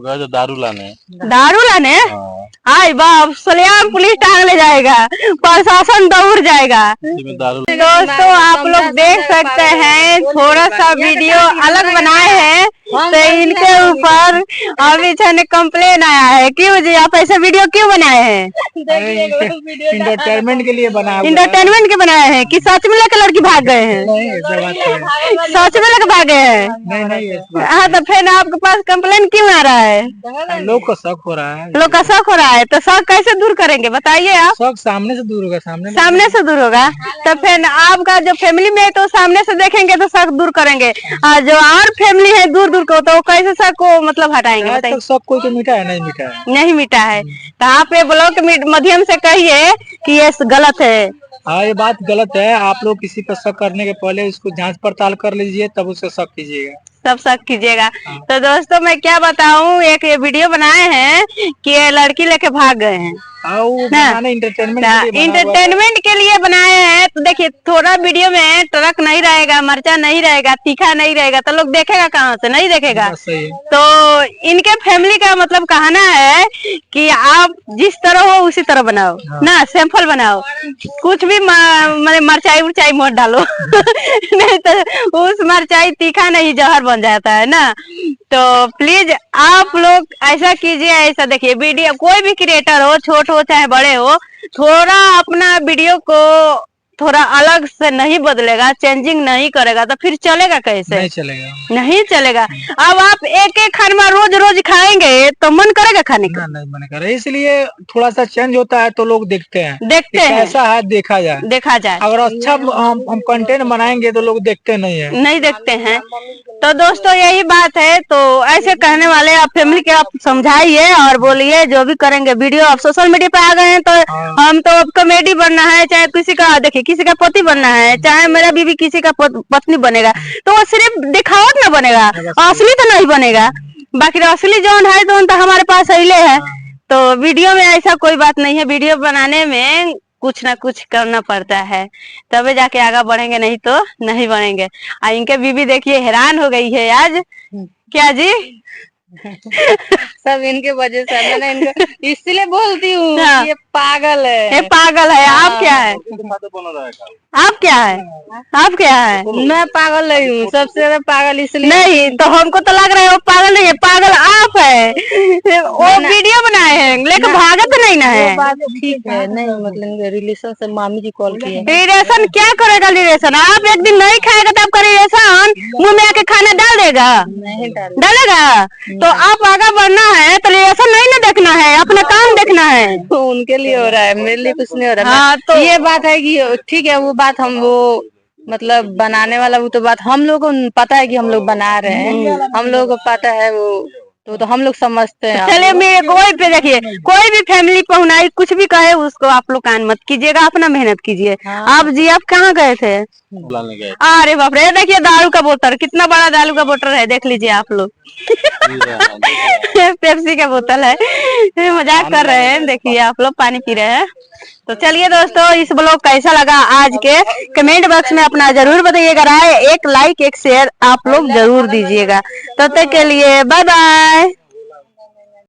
गए तो दारू लाने। दारू लाने? हाय बाप, सलेआम पुलिस टांग ले जाएगा, प्रशासन दौड़ जाएगा। दोस्तों आप लोग देख सकते हैं, थोड़ा सा वीडियो अलग बनाए हैं तो इनके ऊपर अभी ने कंप्लेन आया है। क्यों जी, आप ऐसे वीडियो क्यों बनाए हैं? इंटरटेनमेंट के लिए बनाया। इंटरटेनमेंट के बनाए हैं कि सच में लेकर लड़की भाग गए हैं? सच में लेकर भागे हैं? नहीं। हाँ, तो फिर आपके पास कंप्लेन क्यों आ रहा है? लोग को शक हो रहा है। लोग का शक हो रहा है, तो शक कैसे दूर करेंगे बताइए आप? शक सामने से दूर होगा। सामने से दूर होगा तो फिर आपका जो फैमिली में है तो सामने से देखेंगे तो शक दूर करेंगे, और जो और फैमिली है दूर दूर को तो कैसे शक को मतलब हटाएंगे बताइए? शक कोई तो मिटा है? नहीं मिटा है। तो आप ये ब्लॉग के माध्यम से कहिए कि ये गलत है। हाँ, ये बात गलत है। आप लोग किसी पर शक करने के पहले उसको जांच पड़ताल कर लीजिए, तब उसे शक कीजिएगा, सब शक कीजिएगा। तो दोस्तों मैं क्या बताऊं, एक ये वीडियो बनाए हैं कि ये लड़की लेके भाग गए हैं। इंटरटेनमेंट के लिए बनाए हैं। तो देखिए, थोड़ा वीडियो में ट्रक नहीं रहेगा, मिर्चा नहीं रहेगा, तीखा नहीं रहेगा, तो लोग देखेगा कहाँ से? नहीं देखेगा। तो इनके फैमिली का मतलब कहना है कि आप जिस तरह हो उसी तरह बनाओ ना, सैंपल बनाओ, कुछ भी मिर्चाई उर्चाई मत डालो नहीं तो उस मिर्चाई तीखा नहीं जहर बन जाता है ना। तो प्लीज आप लोग ऐसा कीजिए, ऐसा देखिए वीडियो, कोई भी क्रिएटर हो, छोट हो चाहे बड़े हो, थोड़ा अपना वीडियो को थोड़ा अलग से नहीं बदलेगा, चेंजिंग नहीं करेगा तो फिर चलेगा कैसे? नहीं चलेगा। अब आप एक एक खाना रोज रोज खाएंगे तो मन करेगा खाने का? नहीं मन करेगा। इसलिए थोड़ा सा चेंज होता है तो लोग देखते हैं ऐसा है, देखा जाए। अगर अच्छा हम कंटेंट बनाएंगे तो लोग देखते नहीं देखते हैं। तो दोस्तों यही बात है। तो ऐसे कहने वाले आप फैमिली के आप समझाइए और बोलिए, जो भी करेंगे वीडियो। आप सोशल मीडिया पे आ गए हैं तो हम तो अब कॉमेडी बनना है, चाहे किसी का देखिए किसी का पति बनना है, चाहे मेरा बीवी किसी का पत्नी बनेगा, तो वो सिर्फ दिखावट ना बनेगा, असली तो नहीं बनेगा। बाकी असली जोन है तो हमारे पास अले है। तो वीडियो में ऐसा कोई बात नहीं है। वीडियो बनाने में कुछ ना कुछ करना पड़ता है, तभी जाके आगे बढ़ेंगे, नहीं तो नहीं बढ़ेंगे। इनके बीवी देखिए हैरान हो गई है आज। क्या जी? सब इनके वजह से मैं इनको इसलिए बोलती हूँ। हाँ। ये पागल है, ये पागल है। आप क्या है? आप क्या है? आप क्या है? मैं पागल नहीं हूँ, सबसे ज्यादा पागल इसलिए नहीं। तो हमको तो लग रहा है वो पागल नहीं है, पागल आप है। वो वीडियो बनाए हैं लेकिन भागा तो नहीं ना है। बात ठीक है। नहीं मतलब रिलेशन से मामी जी कॉल किए। रिलेशन क्या करेगा? रिलेशन आप एक दिन नहीं खाएगा तो आपका रिलेशन मुंह में आके खाना डाल देगा? नहीं डालेगा। तो आप आगे बढ़ना है तो रिलेशन नहीं ना देखना है, अपना काम देखना है। उनके लिए हो रहा है, मेरे लिए कुछ नहीं हो रहा। हाँ, तो ये बात है कि ठीक है, वो बात हम वो मतलब बनाने वाला वो तो बात हम लोग को पता है कि हम लोग बना रहे हैं, हम लोग को पता है वो तो हम लोग समझते हैं। चलिए मेरे कोई पे देखिए, कोई भी फैमिली पहुनाई कुछ भी कहे उसको आप लोग कान मत कीजिएगा, अपना मेहनत कीजिए। आप जी आप कहाँ गए थे? अरे बाप रे, देखिए दारू का बोतल, कितना बड़ा दारू का बोतल है, देख लीजिए आप लोग पेप्सी का बोतल है। मजाक कर रहे हैं, देखिए आप लोग पानी पी रहे हैं। तो चलिए दोस्तों, इस ब्लॉग कैसा लगा आज के कमेंट बॉक्स में अपना जरूर बताइएगा राय। एक लाइक एक शेयर आप लोग जरूर दीजिएगा। तब तक के लिए बाय बाय।